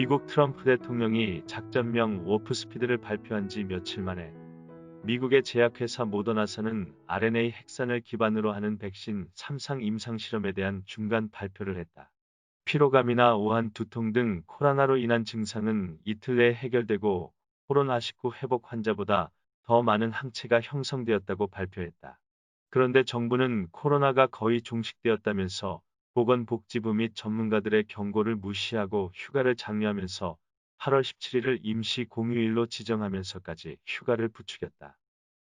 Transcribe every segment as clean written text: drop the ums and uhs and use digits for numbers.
미국 트럼프 대통령이 작전명 워프스피드를 발표한 지 며칠 만에 미국의 제약회사 모더나사는 RNA 핵산을 기반으로 하는 백신 3상 임상 실험에 대한 중간 발표를 했다. 피로감이나 오한 두통 등 코로나로 인한 증상은 이틀 내에 해결되고 코로나19 회복 환자보다 더 많은 항체가 형성되었다고 발표했다. 그런데 정부는 코로나가 거의 종식되었다면서 보건복지부 및 전문가들의 경고를 무시하고 휴가를 장려하면서 8월 17일을 임시 공휴일로 지정하면서까지 휴가를 부추겼다.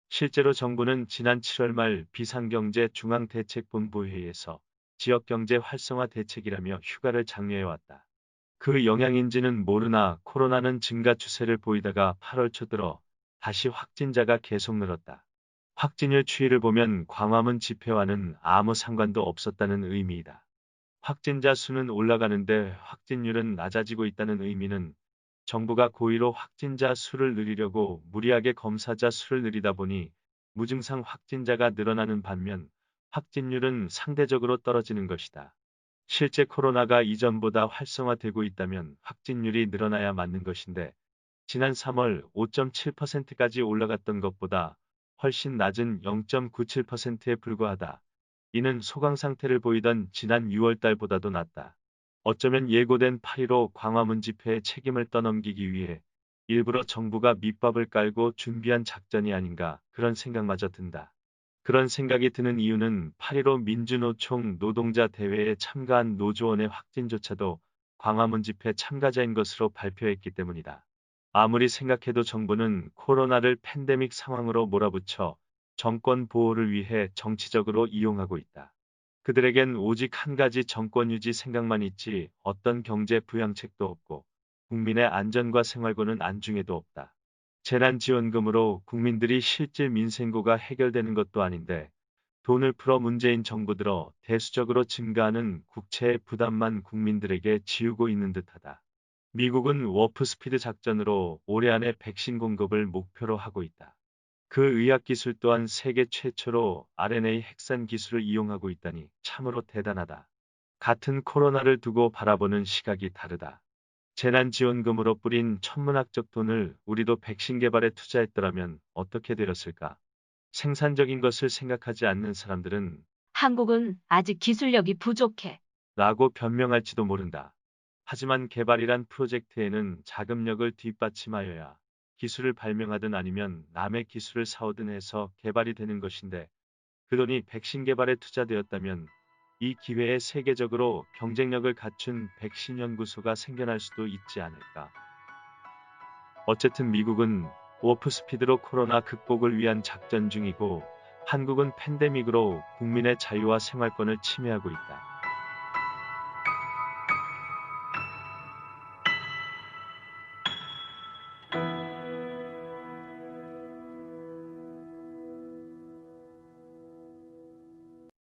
실제로 정부는 지난 7월 말 비상경제 중앙대책본부 회의에서 지역경제 활성화 대책이라며 휴가를 장려해왔다. 그 영향인지는 모르나 코로나는 증가 추세를 보이다가 8월 초 들어 다시 확진자가 계속 늘었다. 확진율 추이를 보면 광화문 집회와는 아무 상관도 없었다는 의미이다. 확진자 수는 올라가는데 확진율은 낮아지고 있다는 의미는 정부가 고의로 확진자 수를 늘리려고 무리하게 검사자 수를 늘리다 보니 무증상 확진자가 늘어나는 반면 확진율은 상대적으로 떨어지는 것이다. 실제 코로나가 이전보다 활성화되고 있다면 확진율이 늘어나야 맞는 것인데 지난 3월 5.7%까지 올라갔던 것보다 훨씬 낮은 0.97%에 불과하다. 이는 소강 상태를 보이던 지난 6월 달보다도 낮다. 어쩌면 예고된 8.15 광화문 집회의 책임을 떠넘기기 위해 일부러 정부가 밑밥을 깔고 준비한 작전이 아닌가 그런 생각마저 든다. 그런 생각이 드는 이유는 8.15 민주노총 노동자 대회에 참가한 노조원의 확진조차도 광화문 집회 참가자인 것으로 발표했기 때문이다. 아무리 생각해도 정부는 코로나를 팬데믹 상황으로 몰아붙여 정권 보호를 위해 정치적으로 이용하고 있다. 그들에겐 오직 한 가지 정권 유지 생각만 있지 어떤 경제 부양책도 없고 국민의 안전과 생활고는 안중에도 없다. 재난지원금으로 국민들이 실질 민생고가 해결되는 것도 아닌데 돈을 풀어 문재인 정부 들어 대수적으로 증가하는 국채의 부담만 국민들에게 지우고 있는 듯하다. 미국은 워프스피드 작전으로 올해 안에 백신 공급을 목표로 하고 있다. 그 의학기술 또한 세계 최초로 RNA 핵산 기술을 이용하고 있다니 참으로 대단하다. 같은 코로나를 두고 바라보는 시각이 다르다. 재난지원금으로 뿌린 천문학적 돈을 우리도 백신 개발에 투자했더라면 어떻게 되었을까? 생산적인 것을 생각하지 않는 사람들은 한국은 아직 기술력이 부족해. 라고 변명할지도 모른다. 하지만 개발이란 프로젝트에는 자금력을 뒷받침하여야 기술을 발명하든 아니면 남의 기술을 사오든 해서 개발이 되는 것인데 그 돈이 백신 개발에 투자되었다면 이 기회에 세계적으로 경쟁력을 갖춘 백신 연구소가 생겨날 수도 있지 않을까. 어쨌든 미국은 워프스피드로 코로나 극복을 위한 작전 중이고 한국은 팬데믹으로 국민의 자유와 생활권을 침해하고 있다.